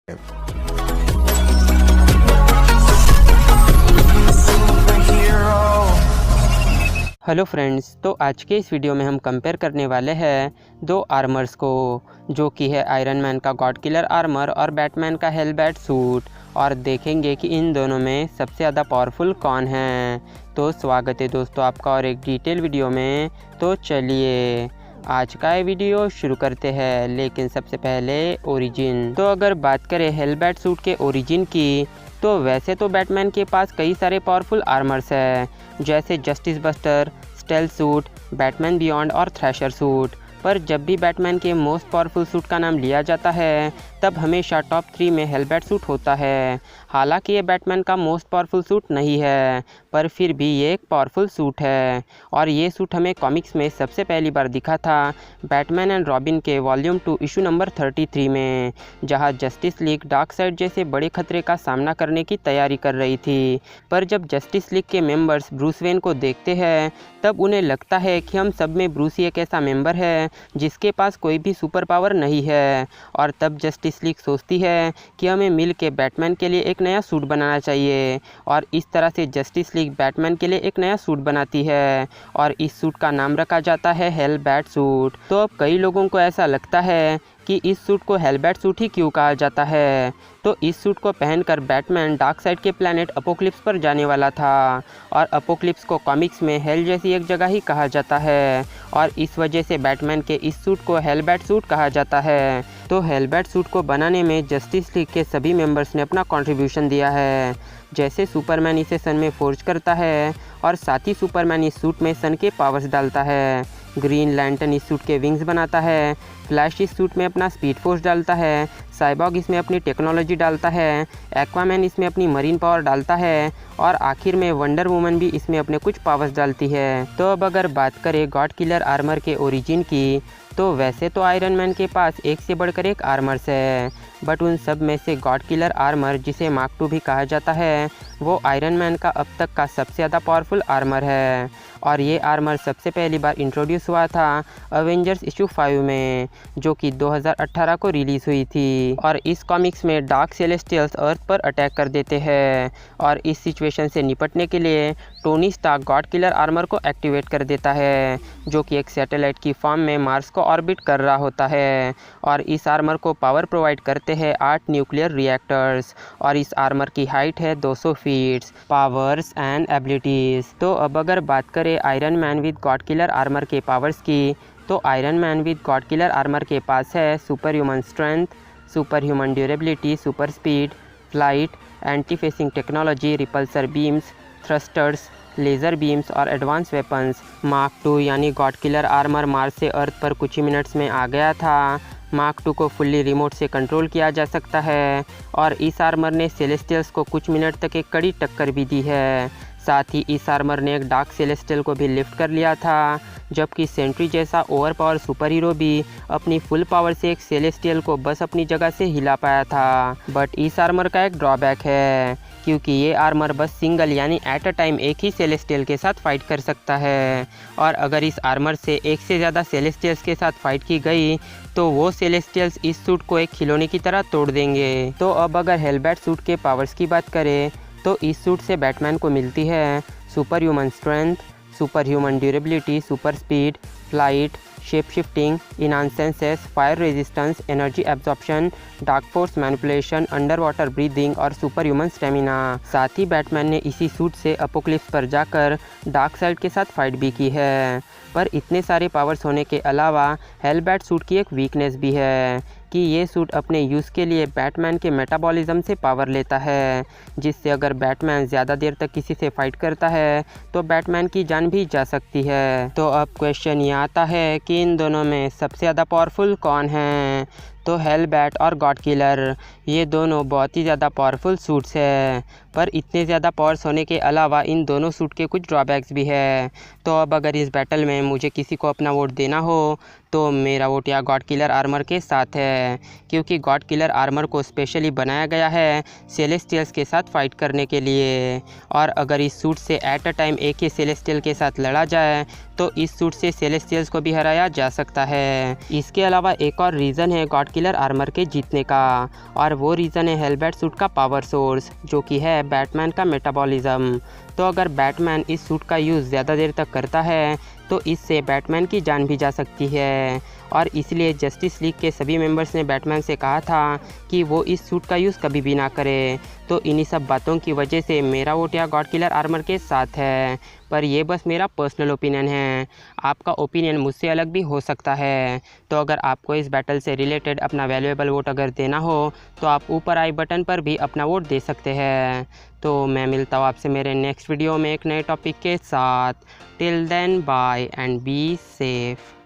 Hello friends, तो आज के इस वीडियो में हम कंपेयर करने वाले हैं दो आर्मर्स को, जो कि है आयरन मैन का गॉड किलर आर्मर और बैटमैन का हेलबैट सूट, और देखेंगे कि इन दोनों में सबसे ज़्यादा पावरफुल कौन है। तो स्वागत है दोस्तों आपका और एक डिटेल वीडियो में। तो चलिए आज का ये वीडियो शुरू करते हैं, लेकिन सबसे पहले ओरिजिन। तो अगर बात करें हेलबैट सूट के ओरिजिन की, तो वैसे तो बैटमैन के पास कई सारे पावरफुल आर्मर्स हैं, जैसे justice buster, stealth suit, Batman beyond और थ्रैशर सूट। पर जब भी बैटमैन के मोस्ट पावरफुल सूट का नाम लिया जाता है, तब हमेशा टॉप 3 में हेलबैट सूट होता है। हालांकि ये बैटमैन का मोस्ट पावरफुल सूट नहीं है, पर फिर भी ये एक पावरफुल सूट है। और ये सूट हमें कॉमिक्स में सबसे पहली बार दिखा था बैटमैन एंड रॉबिन के वॉल्यूम 2 इशू नंबर 33 में, जहां जस्टिस लीग डार्कसाइड जैसे बड़े खतरे का सामना करने की तैयारी कर रही थी। पर जब जस्टिस लीग के मेंबर्स ब्रूस वेन को देखते हैं, तब उन्हें लगता है कि हम सब में ब्रूस ही एक ऐसा मेंबर है जिसके पास कोई भी सुपर पावर नहीं है। और तब जस्टिस लीग सोचती है कि हमें मिल के बैटमैन के लिए एक नया सूट बनाना चाहिए, और इस तरह से जस्टिस लीग बैटमैन के लिए एक नया सूट बनाती है, और इस सूट का नाम रखा जाता है हेलबैट सूट। तो अब कई लोगों को ऐसा लगता है कि इस सूट को हेलबैट सूट ही क्यों कहा जाता है। तो इस सूट को पहनकर बैटमैन डार्कसाइड के प्लैनेट अपोक्लिप्स पर जाने वाला था, और अपोक्लिप्स को कॉमिक्स में हेल जैसी एक जगह ही कहा जाता है, और इस वजह से बैटमैन के इस सूट को हेलबैट सूट कहा जाता है। तो हेलबैट सूट को बनाने में जस्टिस लीग के सभी मेंबर्स ने अपना कंट्रीब्यूशन दिया है। जैसे सुपरमैन इसे सन में फोर्ज करता है, और साथ ही सुपरमैन इस सूट में सन के पावर्स डालता है। ग्रीन लैंटर्न इस सूट के विंग्स बनाता है। फ्लैश इस सूट में अपना स्पीड फोर्स डालता है। साइबॉग इसमें अपनी टेक्नोलॉजी डालता है। एक्वामैन इसमें अपनी मरीन पावर डालता है, और आखिर में वंडर वुमन भी इसमें अपने कुछ पावर्स डालती है। तो अब अगर बात करें गॉड किलर आर्मर के ओरिजिन की, तो वैसे तो आयरन मैन के पास एक से बढ़कर एक आर्मर्स है, बट उन सब में से गॉड किलर आर्मर, जिसे मार्क 2 भी कहा जाता है, वो आयरन मैन का अब तक का सबसे ज़्यादा पावरफुल आर्मर है। और ये आर्मर सबसे पहली बार इंट्रोड्यूस हुआ था अवेंजर्स इशू 5 में, जो कि 2018 को रिलीज़ हुई थी। और इस कॉमिक्स में डार्क सेलेस्टियल्स अर्थ पर अटैक कर देते हैं, और इस सिचुएशन से निपटने के लिए Tony Stark god killer armour को एक्टिवेट कर देता है, जो कि एक सैटेलाइट की फॉर्म में मार्स को ऑर्बिट कर रहा होता है। और इस आर्मर को पावर प्रोवाइड करते हैं 8 न्यूक्लियर रिएक्टर्स, और इस आर्मर की हाइट है 200 फीट। Powers and abilities. तो अब अगर बात करें iron man with God killer armour के पावर्स की, तो iron man with God killer armour के पास है super human strength, super human durability, super speed, flight, anti facing technology, repulsor beams, thrusters, laser beams और एडवांस वेपन्स। मार्क 2 यानी God killer armour Mars से अर्थ पर कुछ ही minutes में आ गया था। मार्क 2 को फुल्ली रिमोट से कंट्रोल किया जा सकता है, और इस आर्मर ने सेलेस्टियल्स को कुछ मिनट तक एक कड़ी टक्कर भी दी है। साथ ही इस आर्मर ने एक डार्क सेलेस्टियल को भी लिफ्ट कर लिया था, जबकि सेंट्री जैसा ओवर पावर सुपर हीरो भी अपनी फुल पावर से एक सेलेस्टियल को बस अपनी जगह से हिला पाया था। बट इस आर्मर का एक ड्रॉबैक है, क्योंकि ये आर्मर बस सिंगल यानी एट अ टाइम एक ही सेलेस्टियल के साथ फाइट कर सकता है, और अगर इस आर्मर से एक से ज़्यादा सेलेस्टियल्स के साथ फाइट की गई, तो वो सेलेस्टियल्स इस सूट को एक खिलौने की तरह तोड़ देंगे। तो अब अगर हेलबैट सूट के पावर्स की बात करें, तो इस सूट से बैटमैन को मिलती है super human strength, super human durability, super speed, flight, shape shifting, enhanced senses, fire resistance, energy absorption, dark force manipulation, underwater breathing और सुपर ह्यूमन स्टेमिना। साथ ही बैटमैन ने इसी सूट से अपोक्लिप्स पर जाकर डार्कसाइड के साथ फाइट भी की है। पर इतने सारे पावर्स होने के अलावा हेलबैट सूट की एक वीकनेस भी है, कि ये सूट अपने यूज़ के लिए बैटमैन के मेटाबॉलिज्म से पावर लेता है, जिससे अगर बैटमैन ज़्यादा देर तक किसी से फाइट करता है, तो बैटमैन की जान भी जा सकती है। तो अब क्वेश्चन ये आता है कि इन दोनों में सबसे ज़्यादा पावरफुल कौन है। तो हेलबैट और गॉड किलर, ये दोनों बहुत ही ज़्यादा पावरफुल सूट्स हैं, पर इतने ज़्यादा पावर्स होने के अलावा इन दोनों सूट के कुछ ड्रॉबैक्स भी है। तो अब अगर इस बैटल में मुझे किसी को अपना वोट देना हो, तो मेरा वोट या गॉड किलर आर्मर के साथ है, क्योंकि गॉड किलर आर्मर को स्पेशली बनाया गया है सेलेस्टियल्स के साथ फाइट करने के लिए, और अगर इस सूट से एट अ टाइम एक ही सेलेस्टियल के साथ लड़ा जाए, तो इस सूट से सेलेस्टियल्स को भी हराया जा सकता है। इसके अलावा एक और रीज़न है गॉड किलर आर्मर के जीतने का, और वो रीज़न है हेलबैट सूट का पावर सोर्स, जो कि है बैटमैन का मेटाबॉलिज्म। तो अगर बैटमैन इस सूट का यूज़ ज़्यादा देर तक करता है तो इससे बैटमैन की जान भी जा सकती है, और इसलिए जस्टिस लीग के सभी मेंबर्स ने बैटमैन से कहा था कि वो इस सूट का यूज़ कभी भी ना करे। तो इन्हीं सब बातों की वजह से मेरा वोट या गॉड किलर आर्मर के साथ है, पर ये बस मेरा पर्सनल ओपिनियन है। आपका ओपिनियन मुझसे अलग भी हो सकता है। तो अगर आपको इस बैटल से रिलेटेड अपना वैल्यूएबल वोट अगर देना हो तो आप ऊपर आई बटन पर भी अपना वोट दे सकते हैं। तो मैं मिलता हूँ आपसे मेरे नेक्स्ट वीडियो में एक नए टॉपिक के साथ। Till then bye and be safe.